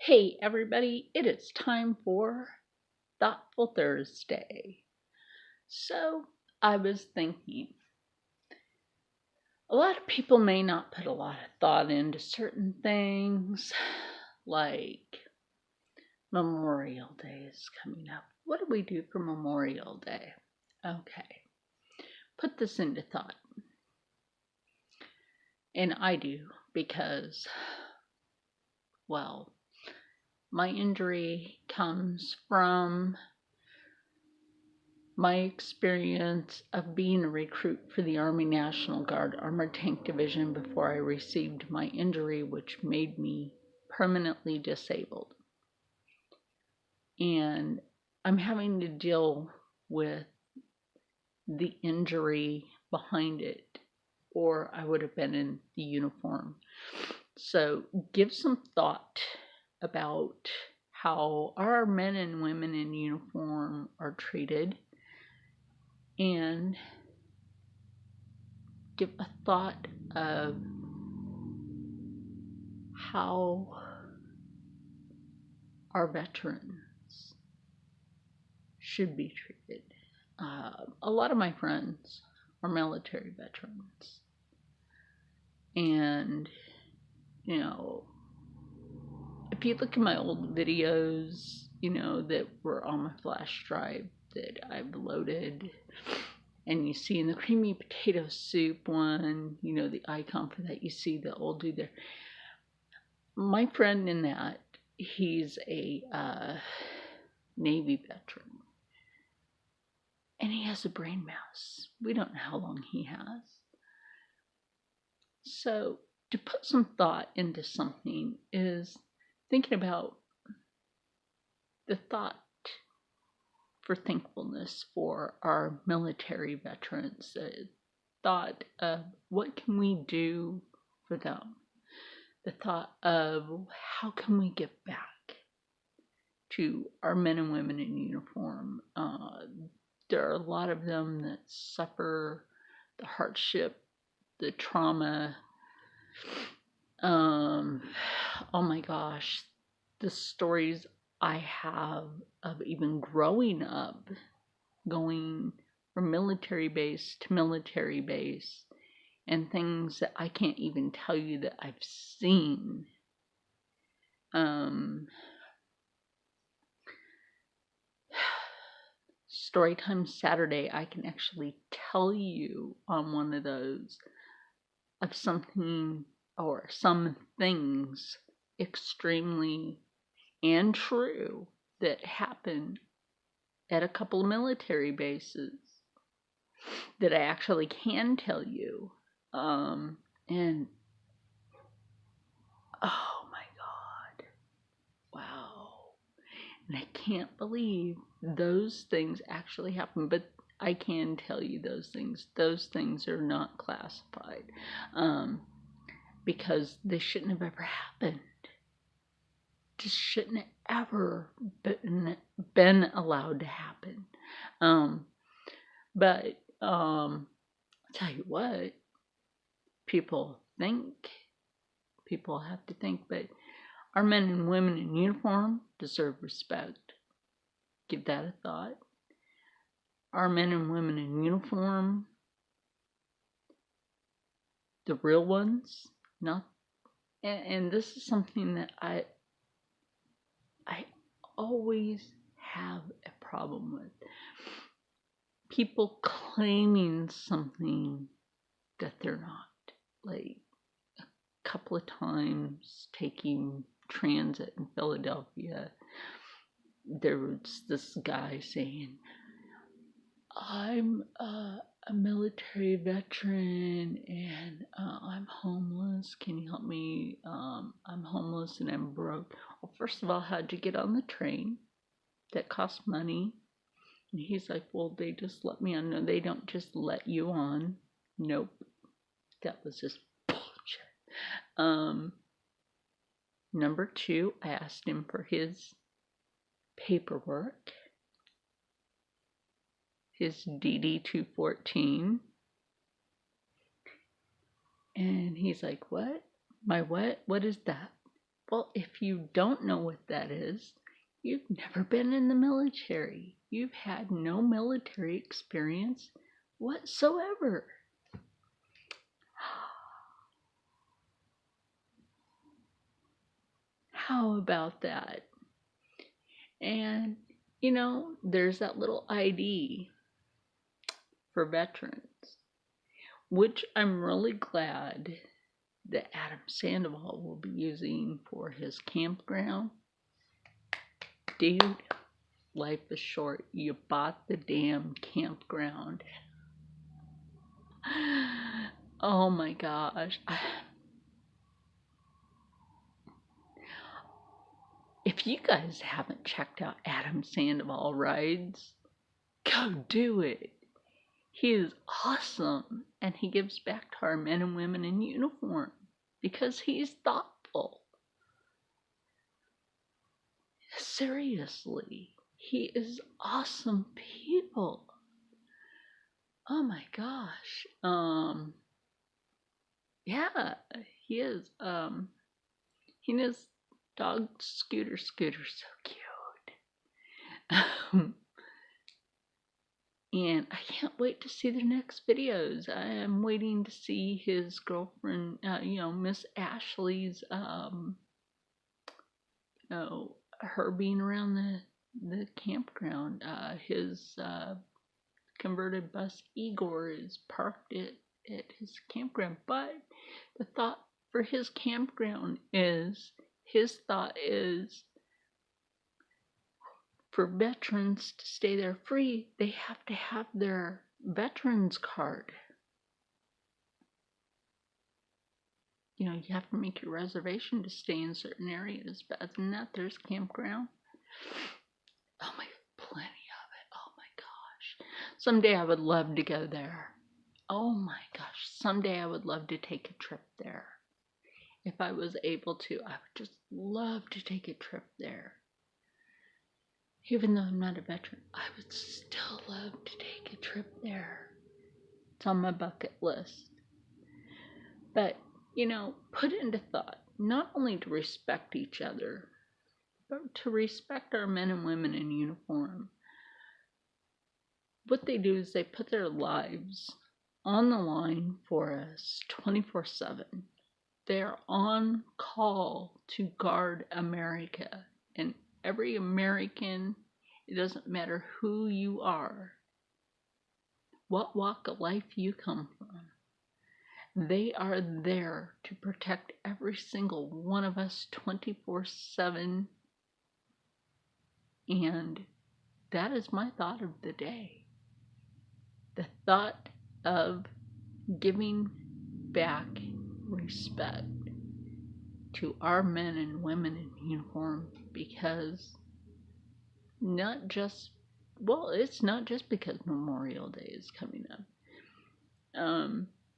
Hey everybody, it is time for Thoughtful Thursday. So, I was thinking, a lot of people may not put a lot of thought into certain things, like Memorial Day is coming up. What do we do for Memorial Day? Okay, put this into thought. And I do because, well, my injury comes from my experience of being a recruit for the Army National Guard Armored Tank Division before I received my injury, which made me permanently disabled. And I'm having to deal with the injury behind it, or I would have been in the uniform. So give some thought about how our men and women in uniform are treated, and give a thought of how our veterans should be treated. A lot of my friends are military veterans, and if you look at my old videos, that were on my flash drive that I've loaded, and you see in the creamy potato soup one, the icon for that, you see the old dude there. My friend in that, he's a Navy veteran, and he has a brain mouse. We don't know how long he has. So to put some thought into something is thinking about the thought for thankfulness for our military veterans, the thought of what can we do for them, the thought of how can we give back to our men and women in uniform. There are a lot of them that suffer the hardship, the trauma. Oh my gosh, the stories I have of even growing up, going from military base to military base, and things that I can't even tell you that I've seen. Storytime Saturday, I can actually tell you on one of those of something or some things extremely and true that happened at a couple of military bases that I actually can tell you. And oh my God, wow. And I can't believe those things actually happened, but I can tell you those things. Those things are not classified, because they shouldn't have ever happened. Just shouldn't have ever been allowed to happen. But I'll tell you what, people have to think, but our men and women in uniform deserve respect. Give that a thought. Our men and women in uniform, the real ones, and this is something that I always have a problem with. People claiming something that they're not. Like a couple of times taking transit in Philadelphia, there was this guy saying, I'm a military veteran and I'm homeless. Can you help me? I'm homeless and I'm broke. Well, first of all, how'd you get on the train? That costs money. And he's like, well, they just let me on. No, they don't just let you on. Nope. That was just bullshit. Number two, I asked him for his paperwork, his DD-214, and he's like, what? My what? What is that? Well, if you don't know what that is, you've never been in the military. You've had no military experience whatsoever. How about that? And, there's that little ID for veterans, which I'm really glad that Adam Sandoval will be using for his campground. Dude, life is short. You bought the damn campground. Oh my gosh. If you guys haven't checked out Adam Sandoval Rides, go do it. He is awesome, and he gives back to our men and women in uniform because he's thoughtful. Seriously, he is awesome people. Oh my gosh. Yeah, he is. He knows dog Scooter, so cute. And I can't wait to see the next videos. I am waiting to see his girlfriend, Miss Ashley's, her being around the campground. His converted bus Igor is parked at his campground. But the thought for his campground is, for veterans to stay there free, they have to have their veterans card. You have to make your reservation to stay in certain areas. But other than that, there's campground. Oh my, plenty of it. Oh my gosh. Someday I would love to go there. Oh my gosh. Someday I would love to take a trip there. If I was able to, I would just love to take a trip there. Even though I'm not a veteran, I would still love to take a trip there. It's on my bucket list. But, put into thought, not only to respect each other, but to respect our men and women in uniform. What they do is they put their lives on the line for us 24/7. They're on call to guard America. And every American, it doesn't matter who you are, what walk of life you come from, they are there to protect every single one of us 24/7. And that is my thought of the day. The thought of giving back respect to our men and women in uniform, because it's not just because Memorial Day is coming up.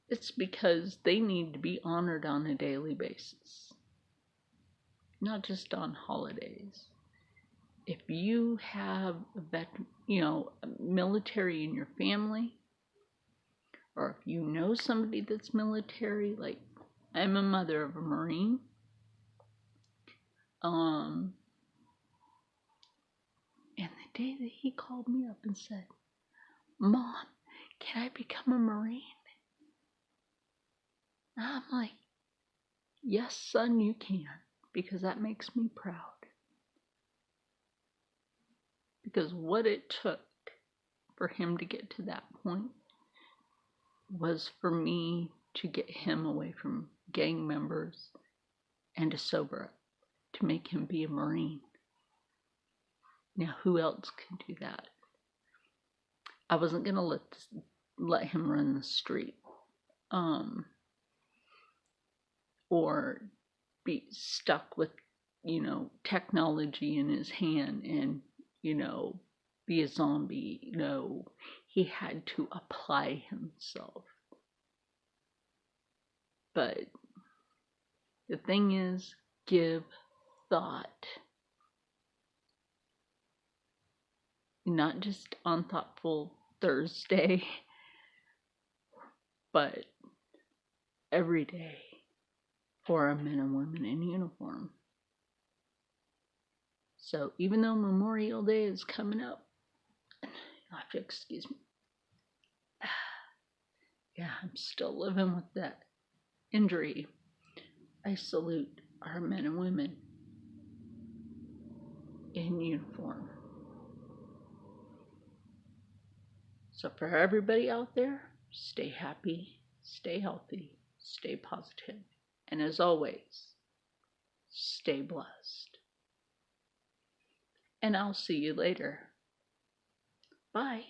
It's because they need to be honored on a daily basis, not just on holidays. If you have military in your family, or if you know somebody that's military, like I'm a mother of a Marine, and the day that he called me up and said, "Mom, can I become a Marine?" I'm like, "Yes, son, you can," because that makes me proud. Because what it took for him to get to that point was for me to get him away from gang members and to sober up, to make him be a Marine. Now, who else could do that? I wasn't going to let him run the street, or be stuck with, technology in his hand and, be a zombie. He had to apply himself. But the thing is, give thought. Not just on Thoughtful Thursday, but every day for our men and women in uniform. So even though Memorial Day is coming up, you'll have to excuse me. Yeah, I'm still living with that injury. I salute our men and women in uniform. So for everybody out there, stay happy, stay healthy, stay positive, and as always, stay blessed. And I'll see you later. Bye.